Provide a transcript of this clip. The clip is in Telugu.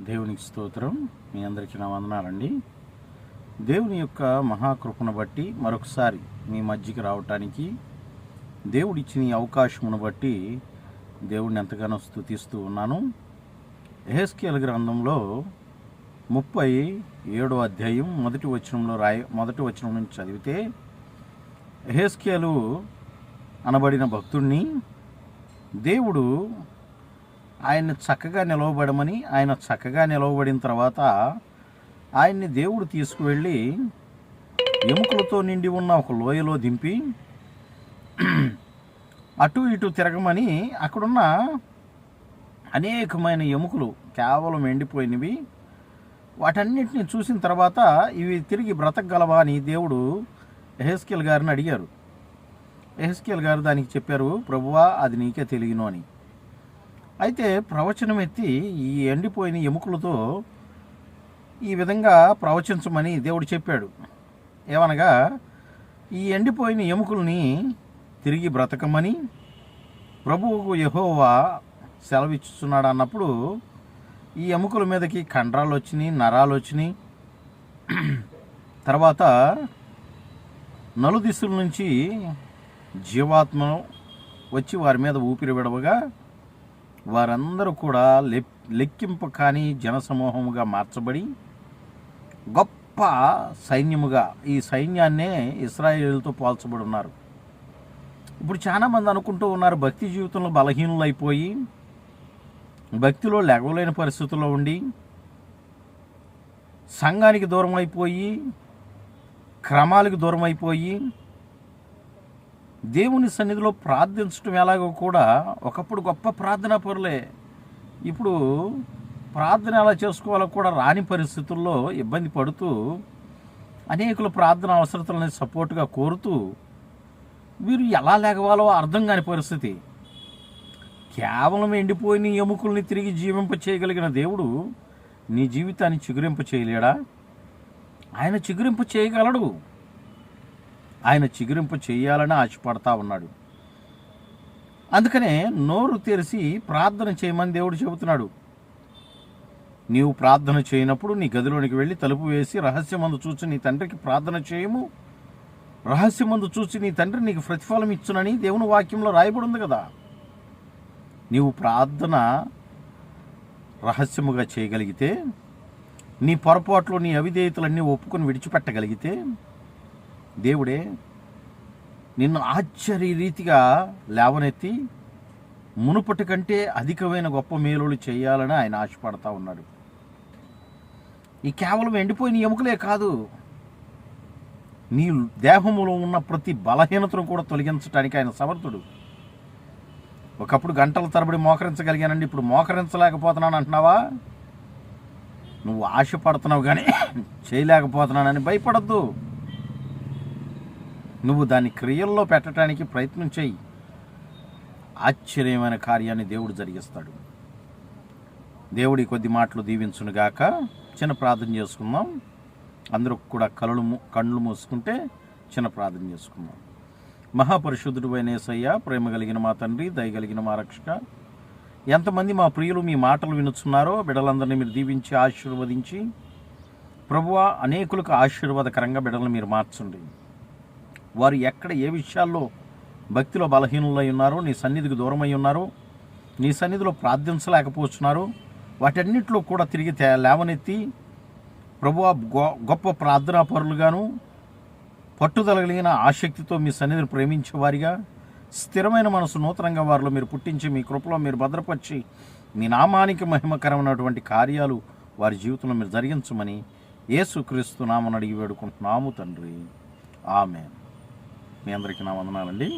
దేవునికి స్తోత్రం. మీ అందరికీ నా వందనాలండి. దేవుని యొక్క మహాకృపను బట్టి మరొకసారి మీ మధ్యకి రావటానికి దేవుడిచ్చిన ఈ అవకాశమును బట్టి దేవుడిని ఎంతగానో స్తుతిస్తూ ఉన్నాను. యెహెజ్కేలు గ్రంథంలో 37వ అధ్యాయం మొదటి వచనం నుంచి చదివితే, యెహెజ్కేలు అనబడిన భక్తుడిని దేవుడు ఆయన్ని చక్కగా నిలవబడమని, ఆయన చక్కగా నిలవబడిన తర్వాత ఆయన్ని దేవుడు తీసుకువెళ్ళి ఎముకలతో నిండి ఉన్న ఒక లోయలో దింపి అటు ఇటు తిరగమని, అక్కడున్న అనేకమైన ఎముకలు కేవలం ఎండిపోయినవి, వాటన్నిటిని చూసిన తర్వాత ఇవి తిరిగి బ్రతకగలవా అని దేవుడు యెహెజ్కేలు గారిని అడిగారు. యెహెజ్కేలు గారు దానికి చెప్పారు, ప్రభువా అది నీకే తెలియను అని. అయితే ప్రవచనం ఎత్తి ఈ ఎండిపోయిన ఎముకలతో ఈ విధంగా ప్రవచించమని దేవుడు చెప్పాడు. ఏమనగా, ఈ ఎండిపోయిన ఎముకల్ని తిరిగి బ్రతకమని ప్రభువుకు యెహోవా సెలవిచ్చుచున్నాడు అన్నప్పుడు, ఈ ఎముకల మీదకి కండరాలు వచ్చినాయి, నరాలు వచ్చినాయి. తర్వాత నలుదిశల నుంచి జీవాత్మ వచ్చి వారి మీద ఊపిరి విడవగా వారందరూ కూడా లెక్కింపు కాని జనసమూహముగా మార్చబడి గొప్ప సైన్యముగా, ఈ సైన్యాన్నే ఇశ్రాయేలుతో పోల్చబడి ఉన్నారు. ఇప్పుడు చాలామంది అనుకుంటూ ఉన్నారు, భక్తి జీవితంలో బలహీనులు అయిపోయి, భక్తిలో లెగవలేని పరిస్థితుల్లో ఉండి, సంఘానికి దూరం అయిపోయి, క్రమాలకు దూరం అయిపోయి, దేవుని సన్నిధిలో ప్రార్థించడం ఎలాగో కూడా ఒకప్పుడు గొప్ప ప్రార్థనా పరులే, ఇప్పుడు ప్రార్థన ఎలా చేసుకోవాలో కూడా రాని పరిస్థితుల్లో ఇబ్బంది పడుతూ, అనేకుల ప్రార్థన అవసరతలని సపోర్టుగా కోరుతూ, వీరు ఎలా లేగవాలో అర్థం కాని పరిస్థితి. కేవలం ఎండిపోయిన ఎముకల్ని తిరిగి జీవింప చేయగలిగిన దేవుడు నీ జీవితాన్ని చిగురింప చేయలేడా? ఆయన చిగురింప చేయగలడు. ఆయన చిగురింప చేయాలని ఆశపడతా ఉన్నాడు. అందుకనే నోరు తెరిచి ప్రార్థన చేయమని దేవుడు చెబుతున్నాడు. నీవు ప్రార్థన చేయనప్పుడు నీ గదిలోనికి వెళ్ళి తలుపు వేసి రహస్యమందు చూసి నీ తండ్రికి ప్రార్థన చేయము, రహస్యమందు చూసి నీ తండ్రి నీకు ప్రతిఫలం ఇచ్చునని దేవుని వాక్యంలో రాయబడి ఉంది కదా. నీవు ప్రార్థన రహస్యముగా చేయగలిగితే, నీ పొరపాట్లు, నీ అవిధేయతలన్నీ ఒప్పుకొని విడిచిపెట్టగలిగితే, దేవుడే నిన్ను ఆశ్చర్య రీతిగా లేవనెత్తి మునుపటి కంటే అధికమైన గొప్ప మేలులు చేయాలని ఆయన ఆశపడతా ఉన్నాడు. ఈ కేవలం ఎండిపోయిన ఎముకలే కాదు, నీ దేహములో ఉన్న ప్రతి బలహీనతను కూడా తొలగించడానికి ఆయన సమర్థుడు. ఒకప్పుడు గంటల తరబడి మోకరించగలిగానండి, ఇప్పుడు మోకరించలేకపోతున్నాను అంటున్నావా? నువ్వు ఆశపడుతున్నావు కానీ చేయలేకపోతున్నానని భయపడద్దు. నువ్వు దాన్ని క్రియల్లో పెట్టడానికి ప్రయత్నం చేయి. ఆశ్చర్యమైన కార్యాన్ని దేవుడు జరిగిస్తాడు. దేవుడి కొద్ది మాటలు దీవించునుగాక. చిన్న ప్రార్థన చేసుకుందాం. అందరూ కూడా కళ్ళు మూసుకుంటే చిన్న ప్రార్థన చేసుకుందాం. మహాపరిశుద్ధుడు అయిన యేసయ్య, ప్రేమ కలిగిన మా తండ్రి, దయగలిగిన మా రక్షక, ఎంతమంది మా ప్రియులు మీ మాటలు వినుచున్నారో బిడ్డలందరినీ మీరు దీవించి ఆశీర్వదించి, ప్రభువా అనేకులకు ఆశీర్వాదకరంగా బిడ్డలను మీరు మార్చండి. వారు ఎక్కడ ఏ విషయాల్లో భక్తిలో బలహీనులై ఉన్నారో, నీ సన్నిధికి దూరమై ఉన్నారో, నీ సన్నిధిలో ప్రార్థించలేకపోతున్నారు, వాటన్నిటిలో కూడా తిరిగి లేవనెత్తి ప్రభువా గొప్ప ప్రార్థనా పరులుగాను, పట్టుదల కలిగిన ఆసక్తితో మీ సన్నిధిని ప్రేమించేవారిగా, స్థిరమైన మనసు నూతనంగా వారిలో మీరు పుట్టించి, మీ కృపలో మీరు భద్రపరిచి, మీ నామానికి మహిమకరమైనటువంటి కార్యాలు వారి జీవితంలో మీరు జరిగించమని యేసుక్రీస్తు నామమున అడిగి వేడుకుంటున్నాము తండ్రి. ఆమేన్. మీ అందరికీ నా వందనాలండి.